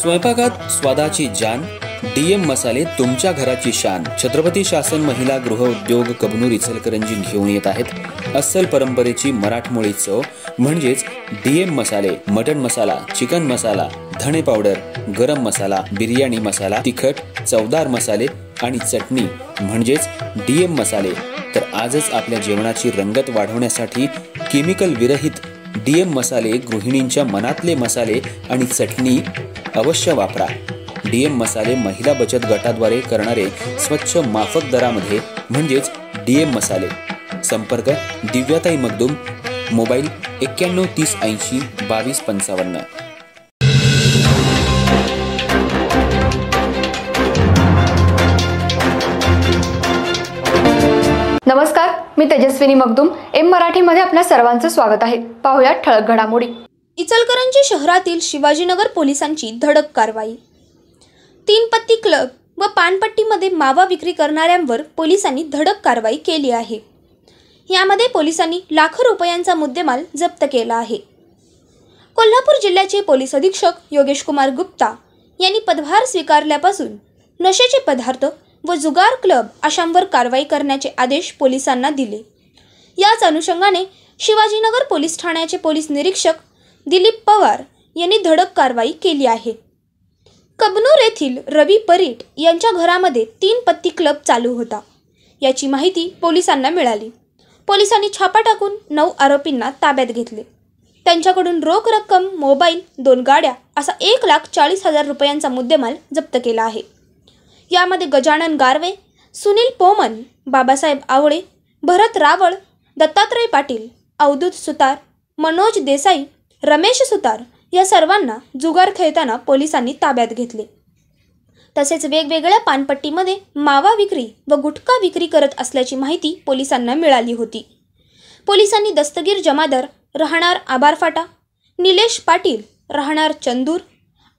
स्वयंपाकात स्वादाची जान, डीएम मसाले तुमच्या घराची शान। छत्रपती शासन महिला गृह उद्योग कबनूर इचलकरंजी घेऊन येत आहेत अस्सल परंपरेची मराठमोळी चव म्हणजेच डीएम मसाले। मटन मसाला, चिकन मसाला, धणे पावडर, गरम मसाला, बिर्याणी मसाला, तिखट चवदार मसाले आणि चटणी म्हणजेच डीएम मसाले। तर आजच आपल्या जेवणाची रंगत वाढवण्यासाठी केमिकल विरहित डीएम मसाले, गृहिणींच्या मनातले मसाले आणि चटणी अवश्य वापरा। डीएम मसाले महिला बचत गटाद्वारे करणारे स्वच्छ माफक दरामध्ये म्हणजेच डीएम मसाले। संपर्क दिव्याताई मगदूम, मोबाईल 91 30 80 22 55। नमस्कार, मी तेजस्विनी मगदूम। एम मराठीमध्ये आपल्या सर्वांचं स्वागत आहे। पाहूया ठळक घडामोडी। इचलकरंजी शहरातील शिवाजीनगर पोलिसांची धडक कारवाई। 3 पत्ती क्लब व पानपट्टीमध्ये मावा विक्री करणाऱ्यांवर पोलिसांनी धडक कारवाई केली आहे। यामध्ये पोलिसांनी लाखो रुपयांचा मुद्देमाल जप्त केला आहे। कोल्हापूर जिल्ह्याचे पोलीस अधीक्षक योगेश कुमार गुप्ता यांनी पदभार स्वीकारल्यापासून नशेचे पदार्थ व जुगार क्लब अशांवर कारवाई करण्याचे आदेश पोलिसांना दिले। याच अनुषंगाने शिवाजीनगर पोलीस ठाण्याचे पोलीस निरीक्षक दिलीप पवार यांनी धडक कारवाई केली आहे। कबनूर येथील रवी परीट यांच्या घरामध्ये 3 पत्ती क्लब चालू होता। याची माहिती पोलिसांना मिळाली। पोलिसांनी छापा टाकून 9 आरोपींना ताब्यात घेतले। त्यांच्याकडून रोख रक्कम, मोबाईल, 2 गाड्या असा 1,40,000 रुपयांचा मुद्देमाल जप्त केला आहे। यामध्ये गजानन गारवे, सुनील पोमन, बाबासाहेब आवळे, भरत रावळ, दत्तात्रय पाटील, अवधूत सुतार, मनोज देसाई, रमेश सुतार या सर्वांना जुगार खेळताना पोलिसांनी ताब्यात घेतले। तसेच वेगवेगळ्या पानपट्टीमध्ये मावा विक्री व गुटखा विक्री करत असल्याची माहिती पोलिसांना मिळाली होती। पोलिसांनी दस्तगीर जमादार राहणार आबारफाटा, निलेश पाटील राहणार चंदूर,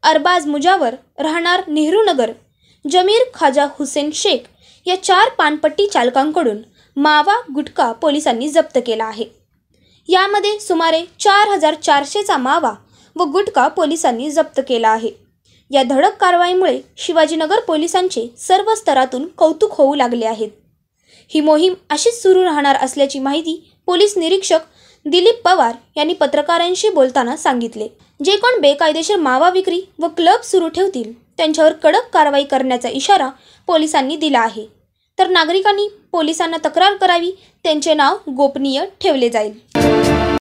अरबाज मुजावर राहणार नेहरूनगर, जमीर खाजा हुसेन शेख या 4 पानपट्टी चालकांकडून मावा गुटखा पोलिसांनी जप्त केला आहे। यामध्ये सुमारे 4,400चा मावा व गुटखा पोलिसांनी जप्त केला आहे। या धडक कारवाईमुळे शिवाजीनगर पोलिसांचे सर्व स्तरातून कौतुक होऊ लागले आहेत। ही मोहीम अशीच सुरू राहणार असल्याची माहिती पोलीस निरीक्षक दिलीप पवार यांनी पत्रकारांशी बोलताना सांगितले। जे कोण बेकायदेशीर मावा विक्री व क्लब सुरू ठेवतील त्यांच्यावर कडक कारवाई करण्याचा इशारा पोलिसांनी दिला आहे। तर नागरिकांनी पोलिसांना तक्रार करावी, त्यांचे नाव गोपनीय ठेवले जाईल।